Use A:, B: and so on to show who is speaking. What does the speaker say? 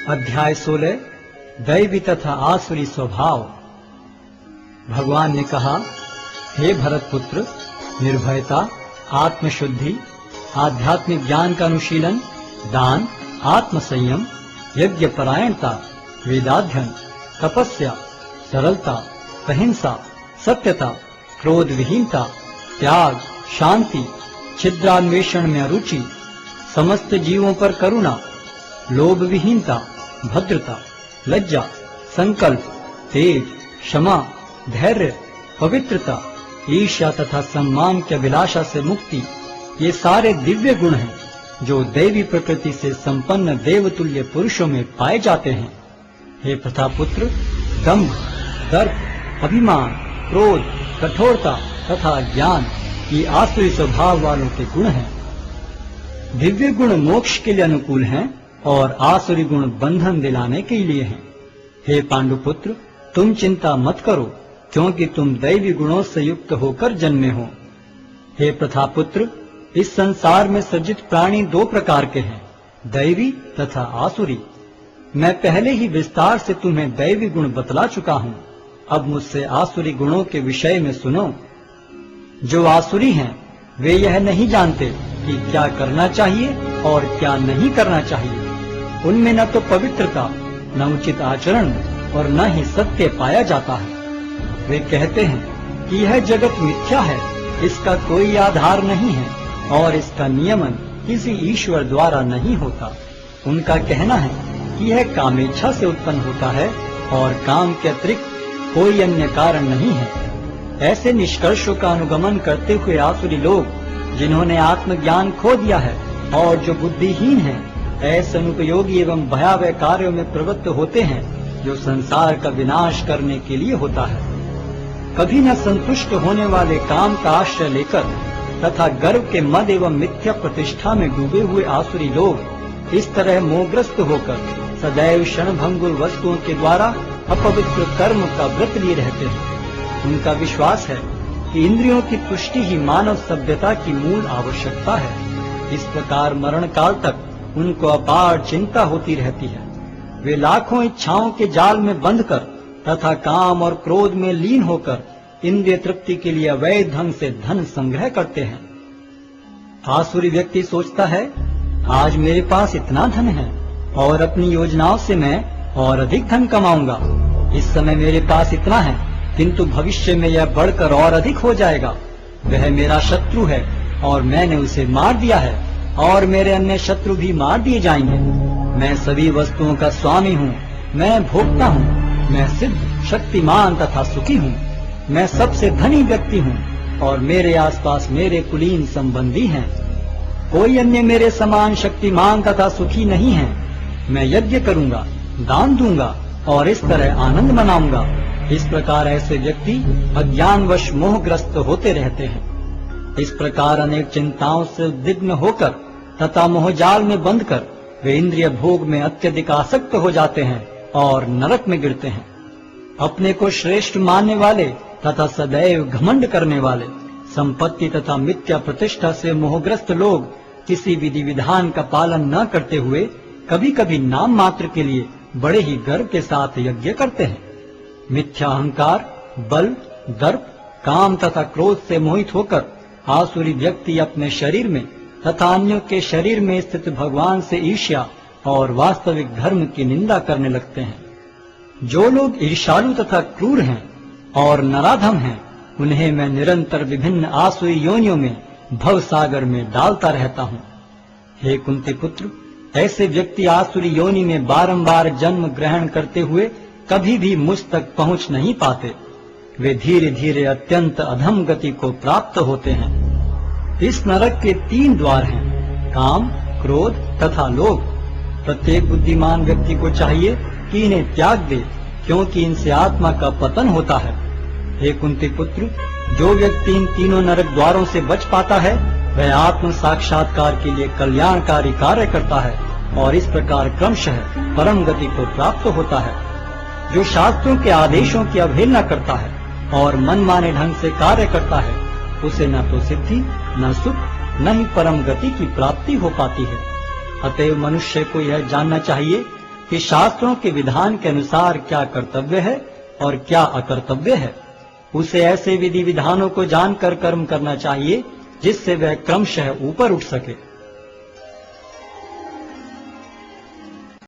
A: अध्याय 16 दैवी तथा आसुरी स्वभाव। भगवान ने कहा, हे भरत पुत्र, निर्भयता, आत्मशुद्धि, आध्यात्मिक ज्ञान का अनुशीलन, दान, आत्मसंयम, यज्ञ परायणता, वेदाध्ययन, तपस्या, सरलता, अहिंसा, सत्यता, क्रोध विहीनता, त्याग, शांति, छिद्रान्वेषण में अरुचि, समस्त जीवों पर करुणा, लोभ विहीनता, भद्रता, लज्जा, संकल्प, तेज, क्षमा, धैर्य, पवित्रता, ईर्ष्या तथा सम्मान की अभिलाषा से मुक्ति, ये सारे दिव्य गुण हैं जो दैवी प्रकृति से संपन्न देवतुल्य पुरुषों में पाए जाते हैं। हे प्रथापुत्र, दंभ, दर्प, अभिमान, क्रोध, कठोरता तथा ज्ञान ये आसुरी स्वभाव वालों के गुण हैं। दिव्य गुण मोक्ष के लिए अनुकूल हैं और आसुरी गुण बंधन दिलाने के लिए हैं। हे पांडुपुत्र, तुम चिंता मत करो, क्योंकि तुम दैवी गुणों से युक्त होकर जन्मे हो। हे प्रथापुत्र, इस संसार में सृजित प्राणी दो प्रकार के हैं, दैवी तथा आसुरी। मैं पहले ही विस्तार से तुम्हें दैवी गुण बतला चुका हूँ। अब मुझसे आसुरी गुणों के विषय में सुनो। जो आसुरी हैं, वे यह नहीं जानते कि क्या करना चाहिए और क्या नहीं करना चाहिए। उनमें न तो पवित्रता, न उचित आचरण और न ही सत्य पाया जाता है। वे कहते हैं कि यह जगत मिथ्या है, इसका कोई आधार नहीं है और इसका नियमन किसी ईश्वर द्वारा नहीं होता। उनका कहना है कि यह कामेच्छा से उत्पन्न होता है और काम के अतिरिक्त कोई अन्य कारण नहीं है। ऐसे निष्कर्षों का अनुगमन करते हुए आसुरी लोग, जिन्होंने आत्मज्ञान खो दिया है और जो बुद्धिहीन हैं, ऐसे अनुपयोगी एवं भयावह कार्यों में प्रवृत्त होते हैं जो संसार का विनाश करने के लिए होता है। कभी न संतुष्ट होने वाले काम का आश्रय लेकर तथा गर्व के मद एवं मिथ्या प्रतिष्ठा में डूबे हुए आसुरी लोग इस तरह मोहग्रस्त होकर सदैव क्षणभंगुर वस्तुओं के द्वारा अपवित्र कर्म का व्रत लिए रहते हैं। उनका विश्वास है कि इंद्रियों की तुष्टि ही मानव सभ्यता की मूल आवश्यकता है। इस प्रकार मरण काल तक उनको अपार चिंता होती रहती है। वे लाखों इच्छाओं के जाल में बंधकर तथा काम और क्रोध में लीन होकर इंद्रिय तृप्ति के लिए अवैध ढंग से धन संग्रह करते हैं। आसुरी व्यक्ति सोचता है, आज मेरे पास इतना धन है और अपनी योजनाओं से मैं और अधिक धन कमाऊंगा। इस समय मेरे पास इतना है, किंतु भविष्य में यह बढ़कर और अधिक हो जाएगा। वह मेरा शत्रु है और मैंने उसे मार दिया है और मेरे अन्य शत्रु भी मार दिए जाएंगे। मैं सभी वस्तुओं का स्वामी हूँ, मैं भोक्ता हूँ, मैं सिद्ध, शक्तिमान तथा सुखी हूँ। मैं सबसे धनी व्यक्ति हूँ और मेरे आसपास मेरे कुलीन संबंधी हैं। कोई अन्य मेरे समान शक्तिमान तथा सुखी नहीं है। मैं यज्ञ करूँगा, दान दूंगा और इस तरह आनंद मनाऊंगा। इस प्रकार ऐसे व्यक्ति अज्ञानवश मोहग्रस्त होते रहते हैं। इस प्रकार अनेक चिंताओं से उद्विग्न होकर तथा मोहजाल में बंधकर वे इंद्रिय भोग में अत्यधिक आसक्त हो जाते हैं और नरक में गिरते हैं। अपने को श्रेष्ठ मानने वाले तथा सदैव घमंड करने वाले, संपत्ति तथा मिथ्या प्रतिष्ठा से मोहग्रस्त लोग किसी विधि विधान का पालन न करते हुए कभी कभी नाम मात्र के लिए बड़े ही गर्व के साथ यज्ञ करते हैं। मिथ्या अहंकार, बल, दर्प, काम तथा क्रोध से मोहित होकर आसुरी व्यक्ति अपने शरीर में तथा अन्यों के शरीर में स्थित भगवान से ईर्ष्या और वास्तविक धर्म की निंदा करने लगते हैं। जो लोग ईर्ष्यालु तथा क्रूर हैं और नराधम हैं, उन्हें मैं निरंतर विभिन्न आसुरी योनियों में भव सागर में डालता रहता हूँ। हे कुंती पुत्र, ऐसे व्यक्ति आसुरी योनि में बारंबार जन्म ग्रहण करते हुए कभी भी मुझ तक पहुँच नहीं पाते। वे धीरे धीरे अत्यंत अधम गति को प्राप्त होते हैं। इस नरक के 3 द्वार हैं, काम, क्रोध तथा लोभ। प्रत्येक बुद्धिमान व्यक्ति को चाहिए कि इन्हें त्याग दे, क्योंकि इनसे आत्मा का पतन होता है। हे कुंती पुत्र, जो व्यक्ति इन तीनों नरक द्वारों से बच पाता है, वह आत्म साक्षात्कार के लिए कल्याणकारी कार्य करता है और इस प्रकार क्रमशः परम गति को प्राप्त होता है। जो शास्त्रों के आदेशों की अवहेलना करता है और मनमाने ढंग से कार्य करता है, उसे न तो सिद्धि, न सुख, न ही परम गति की प्राप्ति हो पाती है। अतएव मनुष्य को यह जानना चाहिए कि शास्त्रों के विधान के अनुसार क्या कर्तव्य है और क्या अकर्तव्य है। उसे ऐसे विधि विधानों को जानकर कर्म करना चाहिए जिससे वह क्रमशः ऊपर उठ सके।